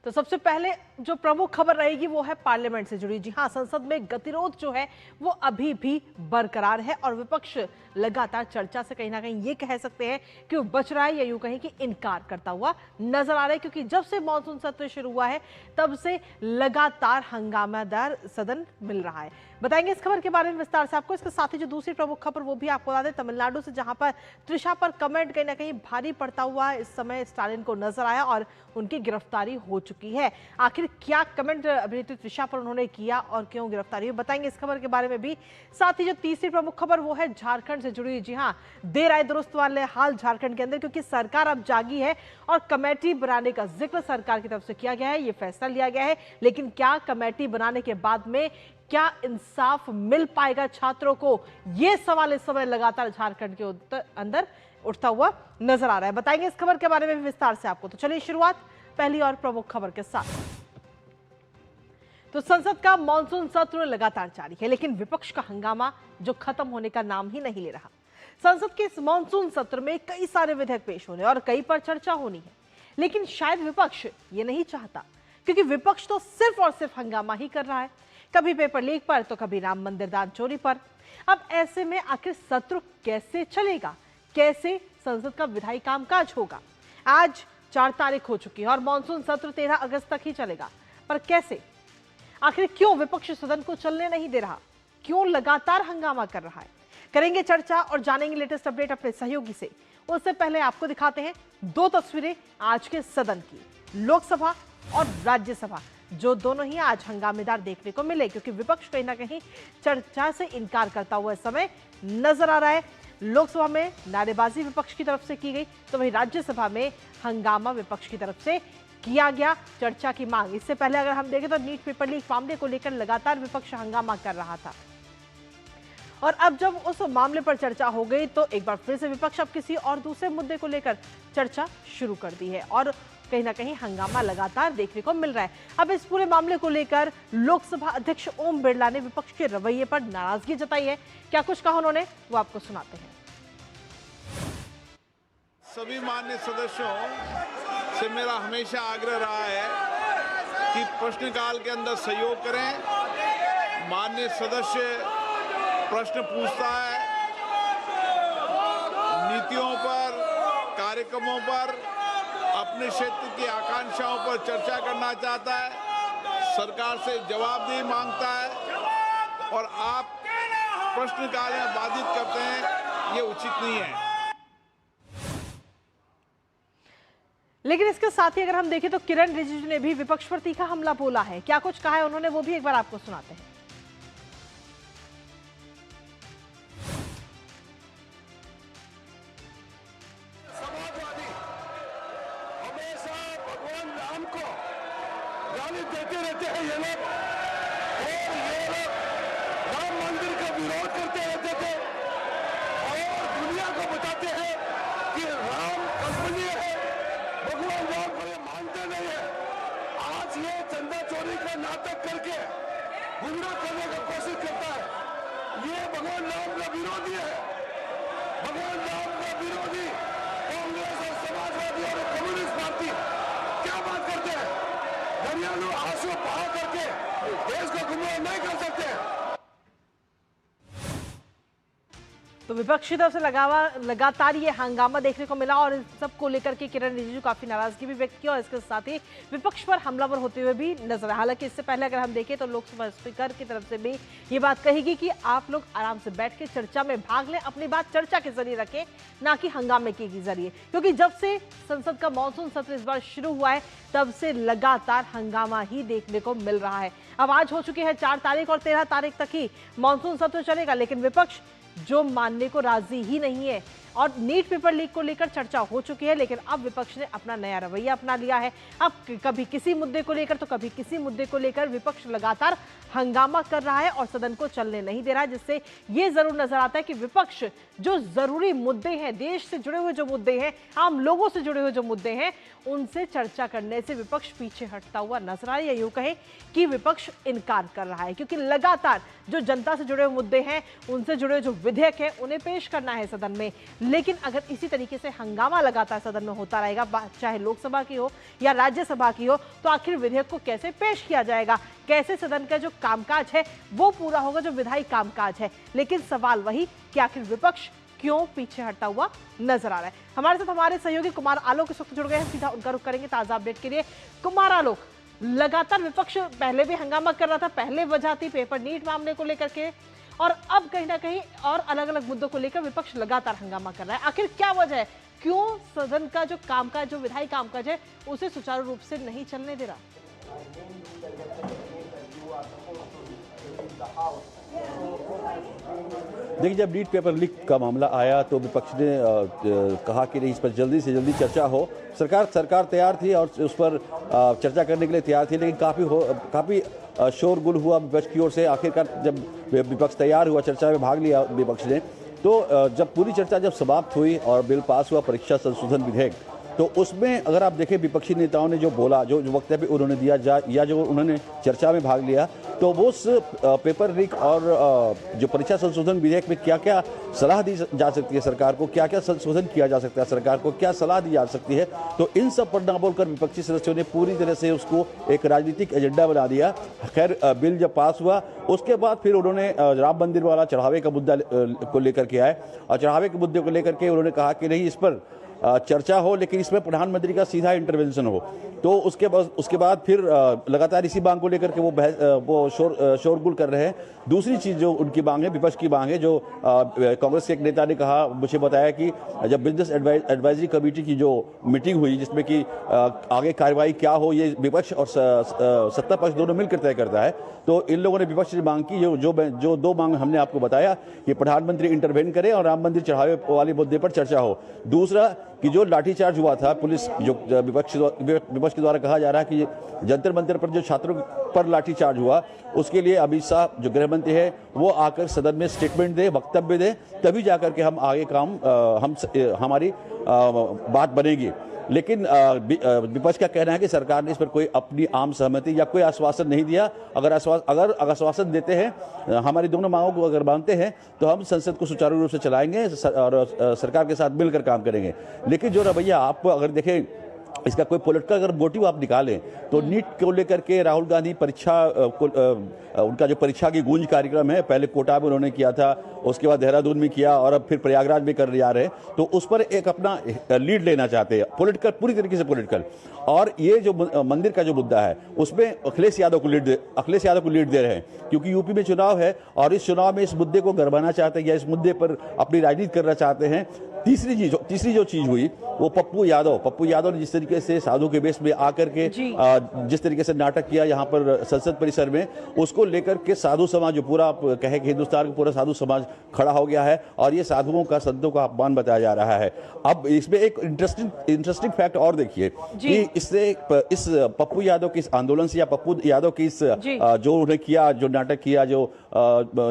तो सबसे पहले जो प्रमुख खबर रहेगी वो है पार्लियामेंट से जुड़ी। जी हां, संसद में गतिरोध जो है वो अभी भी बरकरार है और विपक्ष लगातार चर्चा से कहीं ना कहीं ये कह सकते हैं कि वो बच रहा है या यूं कहें कि इनकार करता हुआ नजर आ रहा है, क्योंकि जब से मानसून सत्र शुरू हुआ है तब से लगातार हंगामादार सदन मिल रहा है। बताएंगे इस खबर के बारे में विस्तार से आपको। इसके साथ ही जो दूसरी प्रमुख खबर वो भी आपको बता दें, तमिलनाडु से, जहां पर त्रिशा पर कमेंट कहीं ना कहीं भारी पड़ता हुआ इस समय स्टालिन को नजर आया और उनकी गिरफ्तारी हो चुकी है। आखिर क्या कमेंट अभिनेत्री त्रिशा पर उन्होंने किया और क्यों गिरफ्तारी हुई, बताएंगे इस खबर के बारे में भी। साथ ही जो तीसरी प्रमुख खबर वो है झारखंड से जुड़ी। जी हां, देर आए दुरुस्त वाले हाल झारखंड के अंदर, क्योंकि सरकार अब जागी है और कमेटी बनाने का जिक्र सरकार की तरफ से किया गया है, ये फैसला लिया गया है। लेकिन क्या कमेटी बनाने के बाद में क्या इंसाफ मिल पाएगा छात्रों को, यह सवाल इस समय लगातार झारखंड के अंदर उठता हुआ नजर आ रहा है। बताएंगे इस खबर के बारे में भी विस्तार से आपको। तो चलिए शुरुआत पहली और प्रमुख खबर के साथ। तो संसद का मॉनसून सत्र लगातार जारी है, लेकिन विपक्ष का हंगामा जो खत्म होने का नाम ही नहीं ले रहा। संसद के इस मॉनसून सत्र में कई सारे विधेयक पेश होने और कई पर चर्चा होनी है, लेकिन शायद विपक्ष ये नहीं चाहता, क्योंकि विपक्ष तो सिर्फ और सिर्फ हंगामा ही कर रहा है, कभी पेपर लीक पर तो कभी राम मंदिर दान चोरी पर। अब ऐसे में आखिर सत्र कैसे चलेगा, कैसे संसद का विधायी कामकाज होगा? आज 4 तारीख हो चुकी है और मॉनसून सत्र 13 अगस्त तक ही चलेगा, पर कैसे? आखिर क्यों विपक्ष सदन को चलने नहीं दे रहा, क्यों लगातार हंगामा कर रहा है? करेंगे चर्चा और जानेंगे लेटेस्ट अपडेट अपने सहयोगी से। उससे पहले आपको दिखाते हैं 2 तस्वीरें आज के सदन की, लोकसभा और राज्यसभा, जो दोनों ही आज हंगामेदार देखने को मिले, क्योंकि विपक्ष कहीं ना कहीं चर्चा से इनकार करता हुआ इस समय नजर आ रहा है। लोकसभा में नारेबाजी विपक्ष की तरफ से की गई, तो वहीं राज्यसभा में हंगामा विपक्ष की तरफ से किया गया, चर्चा की मांग। इससे पहले अगर हम देखें तो नीट पेपर लीक मामले को लेकर लगातार विपक्ष हंगामा कर रहा था, और अब जब उस मामले पर चर्चा हो गई तो एक बार फिर से विपक्ष अब किसी और दूसरे मुद्दे को लेकर चर्चा शुरू कर दी है और कहीं ना कहीं हंगामा लगातार देखने को मिल रहा है। अब इस पूरे मामले को लेकर लोकसभा अध्यक्ष ओम बिरला ने विपक्ष के रवैये पर नाराजगी जताई है। क्या कुछ कहा उन्होंने, वो आपको सुनाते हैं। सभी माननीय सदस्यों से मेरा हमेशा आग्रह रहा है कि प्रश्नकाल के अंदर सहयोग करें। माननीय सदस्य प्रश्न पूछता है, नीतियों पर, कार्यक्रमों पर, अपने क्षेत्र की आकांक्षाओं पर चर्चा करना चाहता है, सरकार से जवाबदेही मांगता है, और आप प्रश्नकाल में बाधित करते हैं, ये उचित नहीं है। लेकिन इसके साथ ही अगर हम देखें तो किरण रिजिजू ने भी विपक्ष पर तीखा हमला बोला है। क्या कुछ कहा है उन्होंने, वो भी एक बार आपको सुनाते हैं। समाजवादी हमेशा भगवान राम को गाली देते रहते हैं ये लोग, और ये लोग राम मंदिर का विरोध करते रहते थे और दुनिया को बताते हैं कि राम कंपनी है, भगवान राम को ये मानते नहीं है। आज ये चंदा चोरी का नाटक करके गुमराह करने का कोशिश करता है। ये भगवान राम का विरोधी है, भगवान राम का विरोधी कांग्रेस और समाजवादी और कम्युनिस्ट पार्टी क्या बात करते हैं? दरियालू आंसू बहा करके देश को गुमराह नहीं कर सकते। तो विपक्ष की तरफ से लगातार ये हंगामा देखने को मिला और इन सब को लेकर के किरण रिजिजू काफी नाराजगी भी व्यक्त की और इसके साथ ही विपक्ष पर हमलावर होते हुए भी नजर आए। हालांकि इससे पहले अगर हम देखें तो लोकसभा स्पीकर की तरफ से भी ये बात कही गई कि आप लोग आराम से बैठ के चर्चा में भाग लें, अपनी बात चर्चा के जरिए रखें, ना कि हंगामे के जरिए, क्योंकि जब से संसद का मॉनसून सत्र इस बार शुरू हुआ है तब से लगातार हंगामा ही देखने को मिल रहा है। अब आज हो चुकी है 4 तारीख और 13 तारीख तक ही मॉनसून सत्र चलेगा, लेकिन विपक्ष जो मानने को राजी ही नहीं है। और नीट पेपर लीक को लेकर चर्चा हो चुकी है, लेकिन अब विपक्ष ने अपना नया रवैया अपना लिया है। अब कभी किसी मुद्दे को लेकर तो कभी किसी मुद्दे को लेकर विपक्ष लगातार हंगामा कर रहा है और सदन को चलने नहीं दे रहा है, जिससे ये जरूर नजर आता है कि विपक्ष जो जरूरी मुद्दे हैं, देश से जुड़े हुए जो मुद्दे हैं, आम लोगों से जुड़े हुए जो मुद्दे हैं, उनसे चर्चा करने से विपक्ष पीछे हटता हुआ नजर आ रहा है, या यूं कहें कि विपक्ष इनकार कर रहा है, क्योंकि लगातार जो जनता से जुड़े हुए मुद्दे हैं, उनसे जुड़े जो विधेयक हैं, उन्हें पेश करना है सदन में, लेकिन अगर इसी तरीके से हंगामा लगातार सदन में होता रहेगा, चाहे लोकसभा की हो या राज्यसभा की हो, तो आखिर विधेयक को कैसे पेश किया जाएगा, कैसे सदन का जो कामकाज है वो पूरा होगा, जो विधायी कामकाज है। लेकिन सवाल वही कि आखिर विपक्ष क्यों पीछे हटता हुआ नजर आ रहा है। हमारे साथ हमारे सहयोगी कुमार आलोक इस वक्त जुड़ गए हैं, सीधा उनका रुख करेंगे ताजा अपडेट के लिए। कुमार आलोक, लगातार विपक्ष पहले भी हंगामा कर रहा था, पहले वजह थी पेपर नीट मामले को लेकर के, और अब कहीं ना कहीं और अलग अलग मुद्दों को लेकर विपक्ष लगातार हंगामा कर रहा है। आखिर क्या वजह है, क्यों सदन का जो कामकाज, जो विधायी कामकाज है, उसे सुचारू रूप से नहीं चलने दे रहा? देखिए, जब नीट पेपर लीक का मामला आया तो विपक्ष ने कहा कि नहीं, इस पर जल्दी से जल्दी चर्चा हो। सरकार तैयार थी और उस पर चर्चा करने के लिए तैयार थी, लेकिन काफ़ी शोरगुल हुआ विपक्ष की ओर से। आखिरकार जब विपक्ष तैयार हुआ, चर्चा में भाग लिया विपक्ष ने, तो जब पूरी चर्चा जब समाप्त हुई और बिल पास हुआ, परीक्षा संशोधन विधेयक, तो उसमें अगर आप देखें विपक्षी नेताओं ने जो बोला, जो वक्तव्य उन्होंने दिया या जो उन्होंने चर्चा में भाग लिया, तो वो उस पेपर लीक और जो परीक्षा संशोधन विधेयक में क्या क्या सलाह दी जा सकती है सरकार को, क्या क्या संशोधन किया जा सकता है, सरकार को क्या सलाह दी जा सकती है, तो इन सब पर ना बोलकर विपक्षी सदस्यों ने पूरी तरह से उसको एक राजनीतिक एजेंडा बना दिया। खैर, बिल जब पास हुआ उसके बाद फिर उन्होंने राम मंदिर वाला चढ़ावे का मुद्दा को लेकर के आए, और चढ़ावे के मुद्दे को लेकर के उन्होंने कहा कि नहीं, इस पर चर्चा हो, लेकिन इसमें प्रधानमंत्री का सीधा इंटरवेंशन हो। तो उसके बाद फिर लगातार इसी मांग को लेकर के वो शोरगुल कर रहे हैं। दूसरी चीज़ जो उनकी मांग है, विपक्ष की मांग है, जो कांग्रेस के एक नेता ने कहा, मुझे बताया कि जब बिजनेस एडवाइजरी कमेटी की जो मीटिंग हुई, जिसमें कि आगे कार्रवाई क्या हो, ये विपक्ष और सत्ता पक्ष दोनों मिलकर तय करता है। तो इन लोगों ने विपक्ष ने मांग की, जो दो मांग हमने आपको बताया कि प्रधानमंत्री इंटरवेन करे और राम मंदिर चढ़ावे वाले मुद्दे पर चर्चा हो। दूसरा कि जो लाठीचार्ज हुआ था पुलिस, जो विपक्ष के द्वारा कहा जा रहा है कि जंतर मंतर पर जो छात्रों पर लाठीचार्ज हुआ, उसके लिए अमित शाह जो गृह मंत्री है वो आकर सदन में स्टेटमेंट दे, वक्तव्य दे, तभी जाकर के हम आगे हमारी बात बनेगी। लेकिन विपक्ष का कहना है कि सरकार ने इस पर कोई अपनी आम सहमति या कोई आश्वासन नहीं दिया। अगर आश्वासन देते हैं, हमारी दोनों मांगों को अगर मानते हैं, तो हम संसद को सुचारू रूप से चलाएंगे और सरकार के साथ मिलकर काम करेंगे। लेकिन जो रवैया आप अगर देखें, इसका कोई पॉलिटिकल अगर मोटिव आप निकालें, तो नीट को लेकर के राहुल गांधी उनका जो परीक्षा की गूंज कार्यक्रम है, पहले कोटा में उन्होंने किया था, उसके बाद देहरादून में किया और अब फिर प्रयागराज में कर जा रहे हैं, तो उस पर एक अपना लीड लेना चाहते हैं, पॉलिटिकल, पूरी तरीके से पॉलिटिकल। और ये जो मंदिर का जो मुद्दा है, उसमें अखिलेश यादव को लीड दे रहे हैं, क्योंकि यूपी में चुनाव है और इस चुनाव में इस मुद्दे को गरबाना चाहते हैं या इस मुद्दे पर अपनी राजनीति करना चाहते हैं। तीसरी जो चीज हुई वो पप्पू यादव ने जिस तरीके से साधु के वेश में आकर के जिस तरीके से नाटक किया यहाँ पर संसद परिसर में, उसको लेकर के साधु समाज, जो पूरा कहे कि हिंदुस्तान का पूरा साधु समाज खड़ा हो गया है और ये साधुओं का, संतों का अपमान बताया जा रहा है। अब इसमें एक इंटरेस्टिंग फैक्ट और देखिए कि इस पप्पू यादव के इस आंदोलन से या पप्पू यादव की इस जो उन्हें किया, जो नाटक किया जो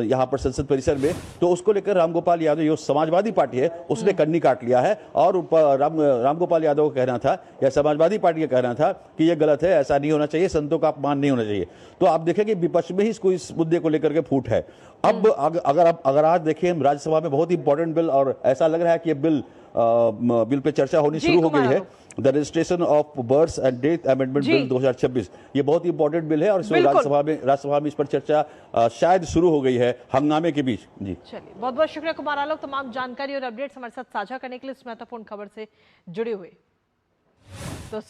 यहाँ पर संसद परिसर में, तो उसको लेकर रामगोपाल यादव, जो समाजवादी पार्टी है, उसने कन्नी काट लिया है। और रामगोपाल यादव का कहना था या समाजवादी पार्टी का कहना था कि यह गलत है, ऐसा नहीं होना चाहिए, संतों का अपमान नहीं होना चाहिए। तो आप देखें कि विपक्ष में ही इस मुद्दे को लेकर के फूट है। अब अगर आज देखें, हम राज्यसभा में बहुत ही इंपॉर्टेंट बिल, और ऐसा लग रहा है कि ये बिल पे चर्चा होनी शुरू हो गई है, the registration of birth and death amendment bill 2026। ये बहुत ही इंपॉर्टेंट बिल है और इसमें राज्यसभा में इस पर चर्चा शायद शुरू हो गई है हंगामे के बीच। जी चलिए, बहुत बहुत शुक्रिया कुमार आलोक, तमाम जानकारी और अपडेट्स हमारे साथ साझा करने के लिए, इस महत्वपूर्ण खबर से जुड़े हुए।